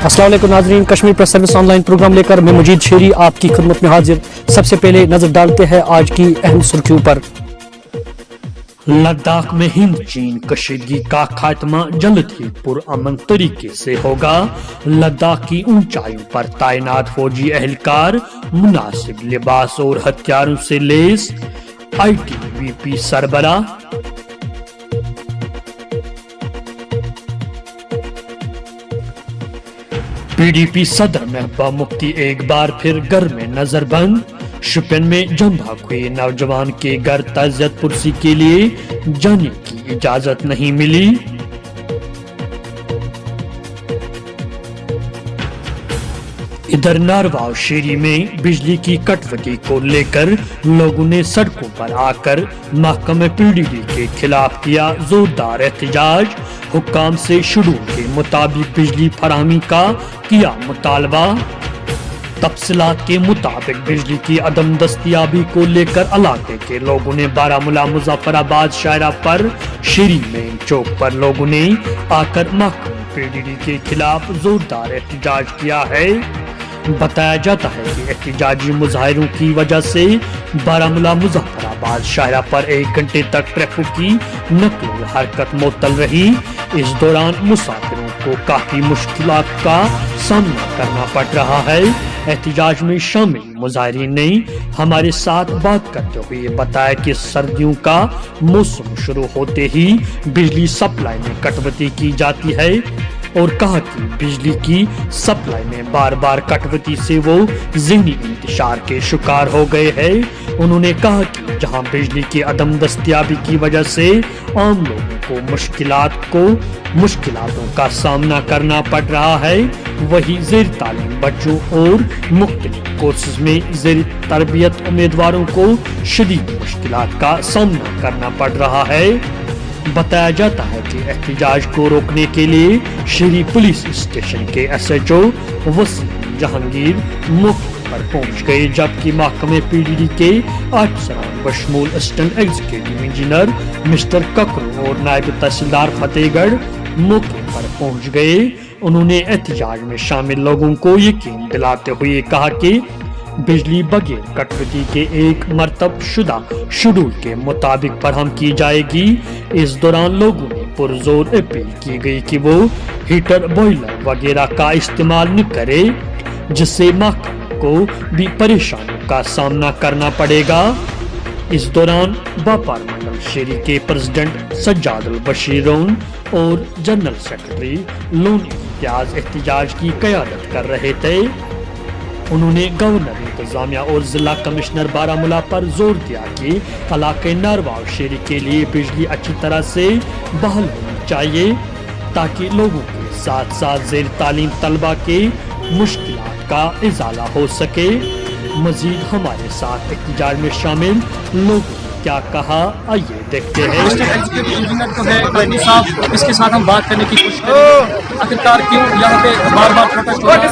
अस्सलाम वालेकुम नाज़रीन, Kashmir press service online programme लेकर मैं मजीद शेरी आपकी खिदमत में हाजिर। सबसे पहले नजर डालते हैं आज की अहम सुर्खियों पर। लद्दाख में हिंद चीन कशीदगी का खात्मा जल्द ही पुरअमन तरीके से होगा। लद्दाख की ऊंचाइयों पर तैनात फौजी एहलकार मुनासिब लिबास और हथियारों से लैस। ITBP सरबराह PDP सदर महबूबा मुफ्ती एक बार फिर घर में नजरबंद। शोपियान में जम भाग हुए नौजवान के घर ताज़ियत पुरसी के लिए जाने की इजाजत नहीं मिली। इधर नारवा और शेरी में बिजली की कटौती को लेकर लोगों ने सड़कों पर आकर महकमे PDD के खिलाफ किया जोरदार एहतजाज। हुक्काम से शेड्यूल के मुताबिक बिजली फराहमी का किया मुतालबा। तफसीलात के मुताबिक बिजली की अदम दस्तयाबी को लेकर इलाके के लोगों ने बारामूला मुजफ्फराबाद शाहरा पर शेरी मेन चौक पर लोगों ने आकर महकमे PDD के खिलाफ जोरदार एहतजाज किया है। बताया जाता है कि एहतजाजी मुजाहिरों की वजह से बारामूला मुजफ्फराबाद शाहरा पर 1 घंटे तक ट्रैफिक की नकल हरकत मुअत्तल रही। इस दौरान मुसाफिरों को काफी मुश्किलात का सामना करना पड़ रहा है। एहतजाज में शामिल मुजाहिरीन ने हमारे साथ बात करते हुए बताया कि सर्दियों का मौसम शुरू होते ही बिजली सप्लाई में कटौती की जाती है और कहा कि बिजली की सप्लाई में बार बार कटौती से वो ज़हनी इंतशार के शिकार हो गए हैं। उन्होंने कहा कि जहां बिजली की अदम दस्तयाबी की वजह से आम लोगों को मुश्किलातों का सामना करना पड़ रहा है, वही ज़ेर तालीम बच्चों और मुख्तलिफ कोर्सेज में ज़ेर तरबियत उम्मीदवारों को शदीद मुश्किलात का सामना करना पड़ रहा है। बताया जाता है कि एहतजाज को रोकने के लिए शेरी पुलिस स्टेशन के SHO वसीम जहांगीर मौके पर पहुंच गए, जबकि महकमे PDD के अफसरान बशमूल असिस्टेंट एग्जीक्यूटिव इंजीनियर मिस्टर ककरू और नायब तहसीलदार फतेहगढ़ मौके पर पहुंच गए। उन्होंने एहतजाज में शामिल लोगों को यकीन दिलाते हुए कहा कि बिजली बगैर कटौती के एक मरतब शुदा शेड्यूल के मुताबिक फराहम की जाएगी। इस दौरान लोगों ने पुरजोर अपील की गई कि वो हीटर बॉयलर वगैरह का इस्तेमाल न करे, जिससे महकमे को भी परेशानियों का सामना करना पड़ेगा। इस दौरान व्यापार मंडल शेरी के प्रेसिडेंट सज्जादुल बशीर और जनरल सेक्रेटरी लोनी इम्तियाज एहतजाज की क़यादत कर रहे थे। उन्होंने गवर्नर इंतजामिया और जिला कमिश्नर बारामूला पर जोर दिया कि इलाके नारवा और शेरी के लिए बिजली अच्छी तरह से बहाल होनी चाहिए ताकि लोगों के साथ साथ ज़ेर तालीम तलबा के मुश्किलात का इजाला हो सके। मजीद हमारे साथ एहतजाज में शामिल लोगों क्या कहा, आइए देखते हैं। इंजीनियर तो है बनी साहब, इसके साथ हम बात करने की कोशिश करेंगे। आखिरकार क्यों यहाँ पे बार-बार प्रोटेस्ट हो रहा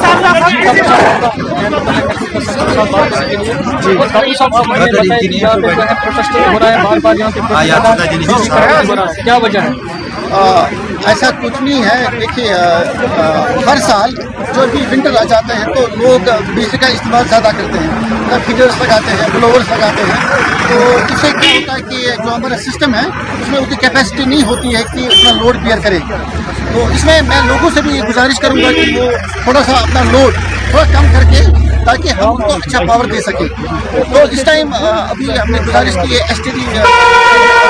है, क्या वजह है? ऐसा कुछ नहीं है। देखिए, हर साल जो भी विंटर आ जाते हैं तो लोग बिजली का इस्तेमाल ज़्यादा करते हैं, हीटर्स लगाते हैं, ब्लोअर्स लगाते हैं। तो इससे क्या होता है कि जो हमारा सिस्टम है उसमें उतनी कैपेसिटी नहीं होती है कि अपना लोड बियर करे। तो इसमें मैं लोगों से भी गुजारिश करूँगा कि वो थोड़ा सा अपना लोड थोड़ा कम करके ताकि हम उनको अच्छा पावर दे सकें। तो इस टाइम अभी हमने गुजारिश की है STD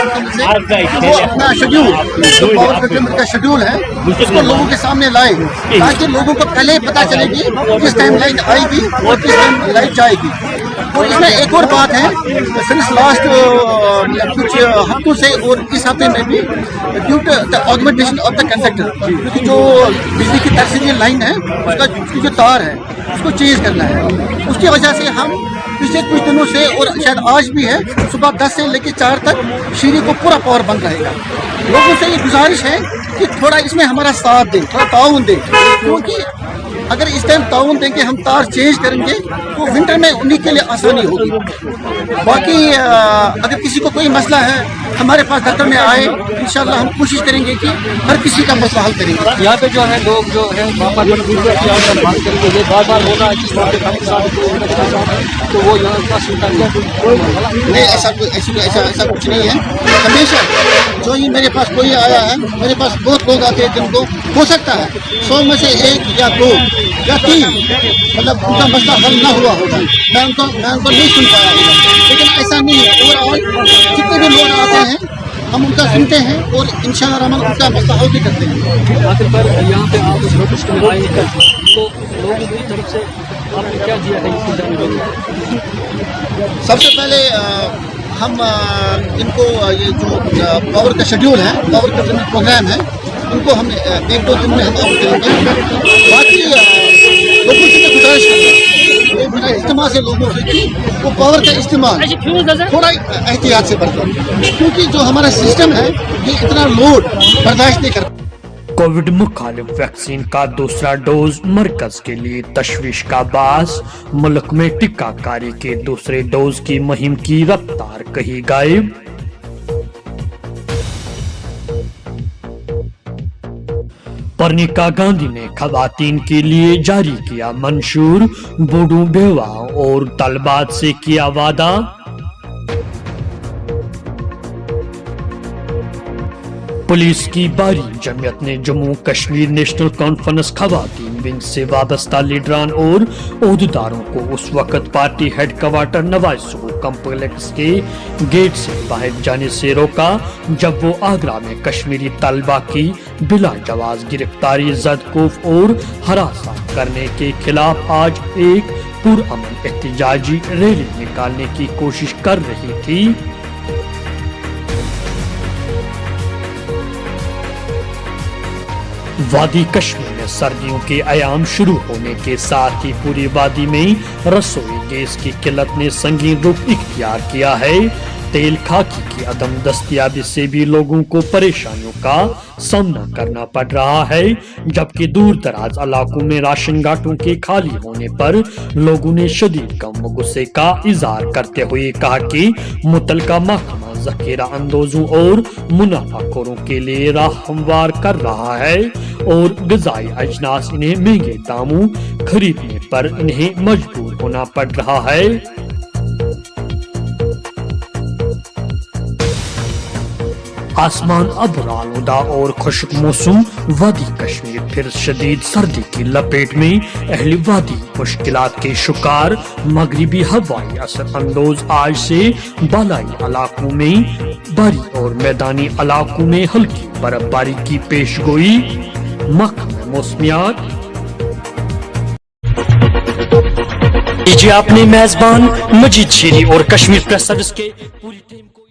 वो अपना शेड्यूल, जो पावर प्रोक्योरमेंट का शेड्यूल है उसको लोगों के सामने लाए ताकि लोगों को पहले पता चलेगी किस टाइम लाइट आएगी और किस टाइम लाइट जाएगी। तो इसमें एक और बात है, सिंस लास्ट कुछ हफ्तों से और इस हफ्ते में भी due to the augmentation of the conductor, क्योंकि जो बिजली की तरसीली लाइन है उसकी जो तार है उसको चेंज करना है। उसकी वजह से हम पिछले कुछ दिनों से और शायद आज भी है सुबह 10 से लेकर 4 तक शेरी को पूरा पावर बंद रहेगा। लोगों से ये गुजारिश है कि थोड़ा इसमें हमारा साथ दें, थोड़ा ताउन दें, क्योंकि अगर इस टाइम ताउन देंगे, हम तार चेंज करेंगे तो विंटर में उन्हीं के लिए आसानी होगी। बाकी अगर किसी को कोई मसला है हमारे पास दफ्तर में आए, इंशाल्लाह हम कोशिश करेंगे कि हर किसी का मसला हल करेंगे। यहाँ पे जो है लोग जो है बाबा बात करेंगे, ये बार बार होगा जिस बात के साथ तो वो यहाँ का सुनता नहीं, ऐसा कुछ नहीं है। हमेशा जो ही मेरे पास कोई आया है, मेरे पास बहुत लोग आते हैं जिनको हो सकता है 100 में से 1 या 2 या 3 मतलब उनका मसला हल ना हुआ होगा, मैं उनको नहीं सुन पाया होगा, लेकिन ऐसा नहीं है। ओवरऑल जितने भी लोग आते हैं हम उनका सुनते हैं और इंशाअल्लाह रहमान उनका मसला हल भी करते हैं। आखिर पर यहाँ पे आप उस नोटिस में आए तो लोगों की तरफ से आपने क्या दिया है इसकी जानकारी? सबसे पहले हम इनको ये जो पावर का शेड्यूल है, पावर का जो प्रोग्राम है, उनको हम 1-2 दिन में हम ऑफ करेंगे। बाकी लोगों से मैं गुजारिश करूँगा, मेरा इस्तेमाल से लोगों से कि वो पावर का इस्तेमाल थोड़ा एहतियात से बरतें, क्योंकि जो हमारा सिस्टम है ये इतना लोड बर्दाश्त नहीं कर। कोविड मुखालिफ वैक्सीन का दूसरा डोज मरकज के लिए तशवीश का बास, मुल्क में टीकाकारी के दूसरे डोज की मुहिम की रफ्तार कहीं गायब। पर्निका गांधी ने खवातीन के लिए जारी किया मंशूर, बूढ़ों बेवाओं और तलबात से किया वादा। पुलिस की बारी जमीयत ने जम्मू कश्मीर नेशनल कॉन्फ्रेंस खवातीन विंग से वाबस्ता लीडरान और ओहदेदारों को उस वक्त party headquarter Nawaz Sharif complex के गेट से बाहर जाने से रोका जब वो आगरा में कश्मीरी तलबा की बिला जवाज गिरफ्तारी, जदकोफ और हरासा करने के खिलाफ आज एक पुरअमन एहतजाजी रैली निकालने की कोशिश कर रही थी। वादी कश्मीर में सर्दियों के अयाम शुरू होने के साथ ही पूरी वादी में रसोई गैस की किल्लत ने संगीन रूप इख्तियार किया है। तेल खाकी की अदम दस्तयाबी से भी लोगों को परेशानियों का सामना करना पड़ रहा है, जबकि दूर दराज इलाकों में राशन घाटों के खाली होने पर लोगों ने शदीद गम गुस्से का इजहार करते हुए कहा कि मुतलका महकमा जखीरा अंदोजों और मुनाफाखोरों के लिए राह हमवार कर रहा है और ग़िज़ाई अजनास इन्हें महंगे दामों खरीदने पर इन्हें मजबूर होना पड़ रहा है। आसमान अब आलूदा और खुश्क मौसम, वादी कश्मीर फिर शदीद सर्दी की लपेट में, अहली वादी मुश्किलात के शिकार, मगरिबी हवाई असर अंदोज आज से बालाई इलाकों में भारी और मैदानी इलाकों में हल्की बर्फबारी की पेशगोई। महकमा मौसमियात कीजिए अपने मेजबान मजीद शेरी और कश्मीर प्रेस सर्विस के पूरी टीम को